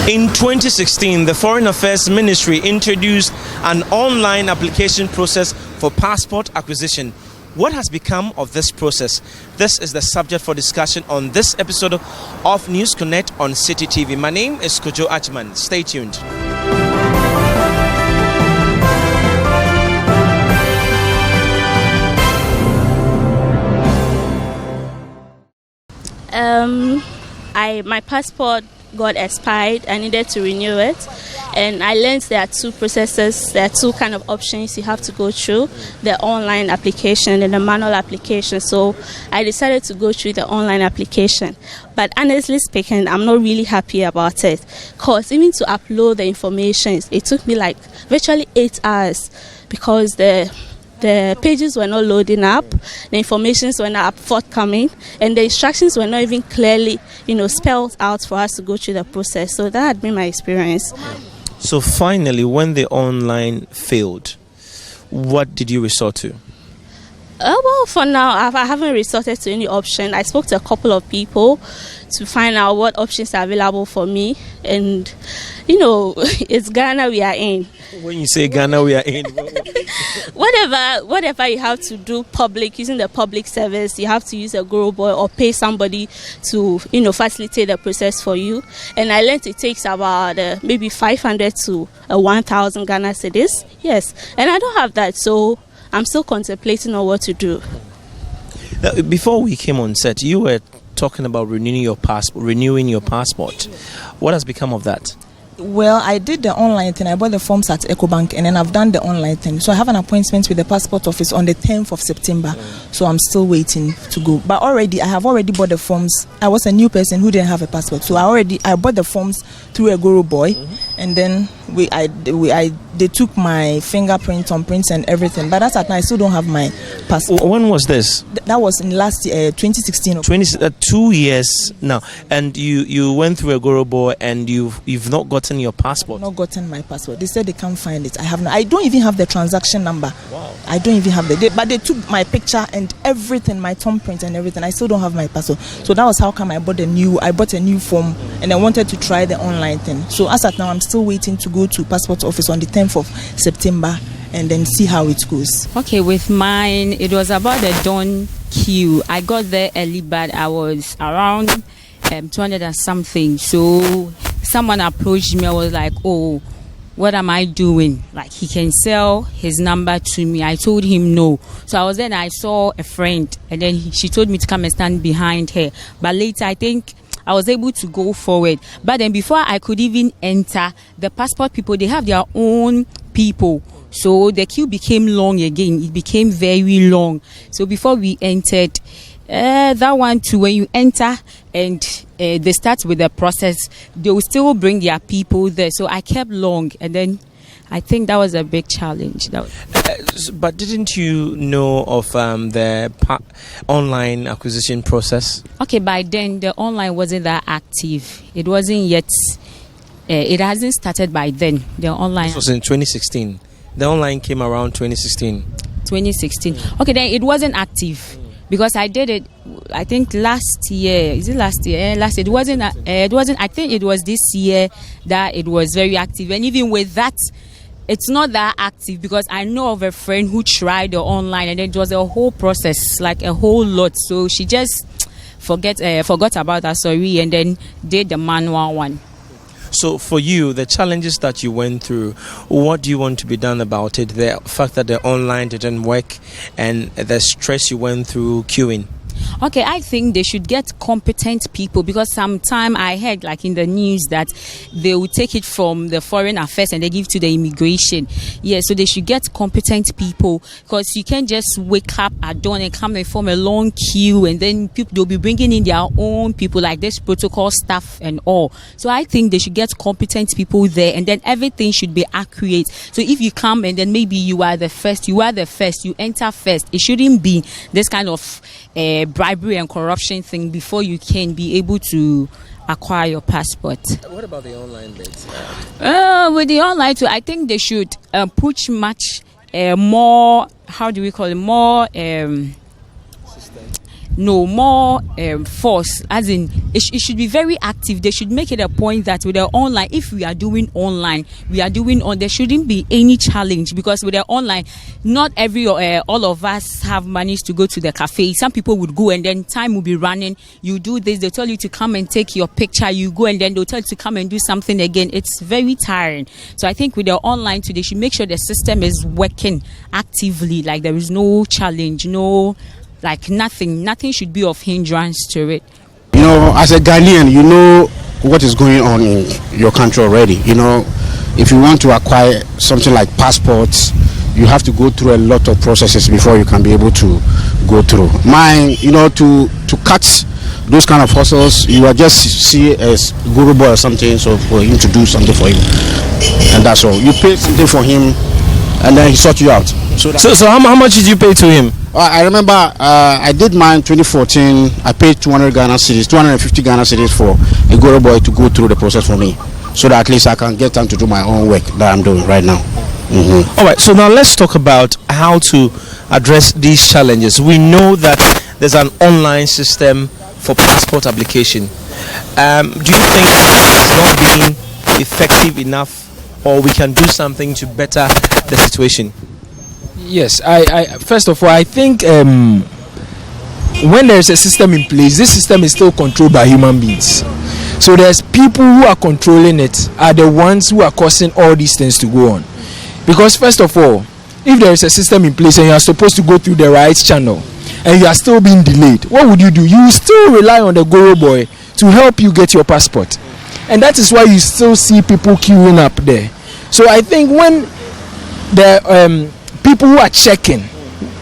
In 2016, the Foreign Affairs Ministry introduced an online application process for passport acquisition. What has become of this process? This is the subject for discussion on this episode of News Connect on City TV. My name is Kojo Achman. Stay tuned. My passport got expired. I needed to renew it, and I learned there are two processes. There are two kind of options you have to go through: the online application and the manual application. So I decided to go through the online application. But honestly speaking, I'm not really happy about it, because even to upload the information, it took me like virtually 8 hours, because the pages were not loading up, the informations were not forthcoming, and the instructions were not even clearly, spelled out for us to go through the process. So that had been my experience. So finally, when the online failed, what did you resort to? Well, for now, I haven't resorted to any option. I spoke to a couple of people to find out what options are available for me. And, it's Ghana we are in. When you say Ghana we are in? Whatever you have to do public, using the public service, you have to use a Guru Boy or pay somebody to, facilitate the process for you. And I learned it takes about maybe 500 to 1,000 Ghana cedis. Yes. And I don't have that, so I'm still contemplating on what to do. Before we came on set, you were talking about renewing your passport. What has become of that? Well, I did the online thing. I bought the forms at EcoBank, and then I've done the online thing. So I have an appointment with the passport office on the 10th of September. So I'm still waiting to go. But I have already bought the forms. I was a new person who didn't have a passport. So I bought the forms through a Guru Boy, and then they took my fingerprint on prints and everything. But that's at night. I still don't have my passport. When was this? That was in last year, 2016. 2 years now. And you went through a Guru Boy, and you've not gotten your passport. Not gotten my passport. They said they can't find it. I don't even have the transaction number. Wow. I don't even have but they took my picture and everything, my thumbprint and everything. I still don't have my passport. So that was how come I bought a new form, and I wanted to try the online thing. So as at now, I'm still waiting to go to passport office on the 10th of September and then see how it goes. Okay, with mine, it was about the dawn queue. I got there early, but I was around 200 and something. So someone approached me. I was like, oh, what am I doing? Like, he can sell his number to me. I told him no. So I was there and I saw a friend, and then she told me to come and stand behind her. But later, I think I was able to go forward. But then before I could even enter, the passport people, they have their own people. So the queue became long again. It became very long. So before we entered, that one too, when you enter and they start with the process, they will still bring their people there. So I kept long, and then I think that was a big challenge. But didn't you know of the online acquisition process? Okay, by then the online wasn't that active. It wasn't yet. It hasn't started by then. The online. This was in 2016. The online came around 2016. 2016. Okay, then it wasn't active. Because I did it, I think last year. Is it last year? Last year. It wasn't. I think it was this year that it was very active. And even with that, it's not that active, because I know of a friend who tried the online, and it was a whole process, like a whole lot. So she just forgot about that, and then did the manual one. So for you, the challenges that you went through, what do you want to be done about it? The fact that the online didn't work and the stress you went through queuing? Okay, I think they should get competent people, because sometime I heard like in the news that they will take it from the foreign affairs and they give to the immigration. Yeah, so they should get competent people, because you can't just wake up at dawn and come and form a long queue, and then people, they'll be bringing in their own people, like this protocol staff and all. So I think they should get competent people there, and then everything should be accurate. So if you come and then maybe you are the first, you enter first. It shouldn't be this kind of bribery and corruption thing before you can be able to acquire your passport. What about the online bits? With the online too, I think they should push much more, how do we call it, more no more force, as in it should be very active. They should make it a point that with their online, if we are doing online, there shouldn't be any challenge, because with their online, not all of us have monies to go to the cafe. Some people would go and then time will be running. You do this, they tell you to come and take your picture, you go and then they'll tell you to come and do something again. It's very tiring. So I think with their online today, they should make sure the system is working actively, like there is no challenge, nothing should be of hindrance to it. You know, as a Ghanaian, you know what is going on in your country already. You know, if you want to acquire something like passports, you have to go through a lot of processes before you can be able to go through. Mine, you know, to cut those kind of hustles, you are just see as guru boy or something, so for him to do something for you, and that's all. You pay something for him, and then he sort you out. So how much did you pay to him? I remember I did mine 2014. I paid 250 Ghana cedis for a guru boy to go through the process for me, so that at least I can get time to do my own work that I'm doing right now. All right, so now let's talk about how to address these challenges. We know that there's an online system for passport application. Do you think it's not being effective enough, or we can do something to better the situation? Yes, I first of all, I think when there's a system in place, this system is still controlled by human beings. So there's people who are controlling it, are the ones who are causing all these things to go on. Because first of all, if there is a system in place and you are supposed to go through the right channel and you are still being delayed, what would you do? You will still rely on the Goro boy to help you get your passport. And that is why you still see people queuing up there. So I think when the people who are checking,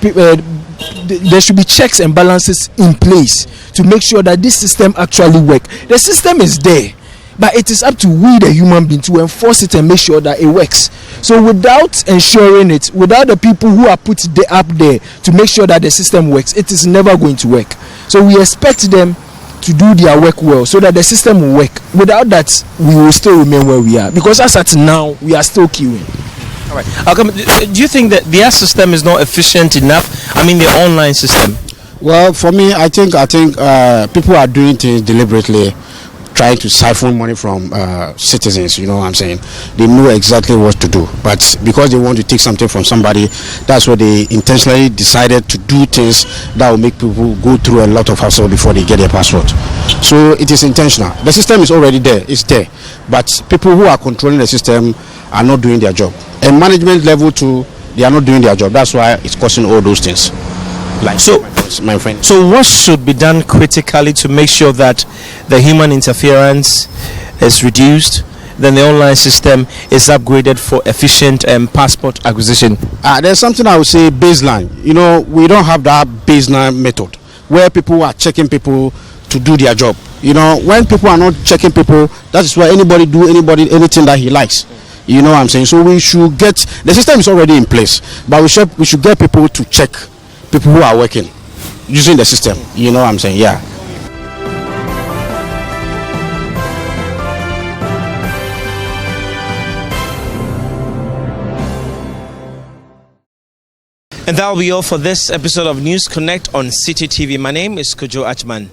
there should be checks and balances in place to make sure that this system actually works. The system is there, but it is up to we, the human being, to enforce it and make sure that it works. So without ensuring it, without the people who are put up there to make sure that the system works, it is never going to work. So we expect them to do their work well so that the system will work. Without that, we will still remain where we are, because as at now, we are still queuing. All right. Do you think that their system is not efficient enough? I mean, the online system. Well, for me, I think people are doing things deliberately, trying to siphon money from citizens. You know what I'm saying? They know exactly what to do, but because they want to take something from somebody, that's why they intentionally decided to do things that will make people go through a lot of hassle before they get their passport. So it is intentional. The system is already there. It's there, but people who are controlling the system are not doing their job. And management level too, they are not doing their job. That's why it's causing all those things. Like my friend. So what should be done critically to make sure that the human interference is reduced, then the online system is upgraded for efficient passport acquisition? There's something I would say baseline. You know, we don't have that baseline method where people are checking people to do their job. You know, when people are not checking people, that is why anybody anything that he likes. You know what I'm saying? So we should get, the system is already in place, but we should get people to check people who are working using the system. You know what I'm saying? Yeah. And that will be all for this episode of News Connect on City TV. My name is Kojo Achman.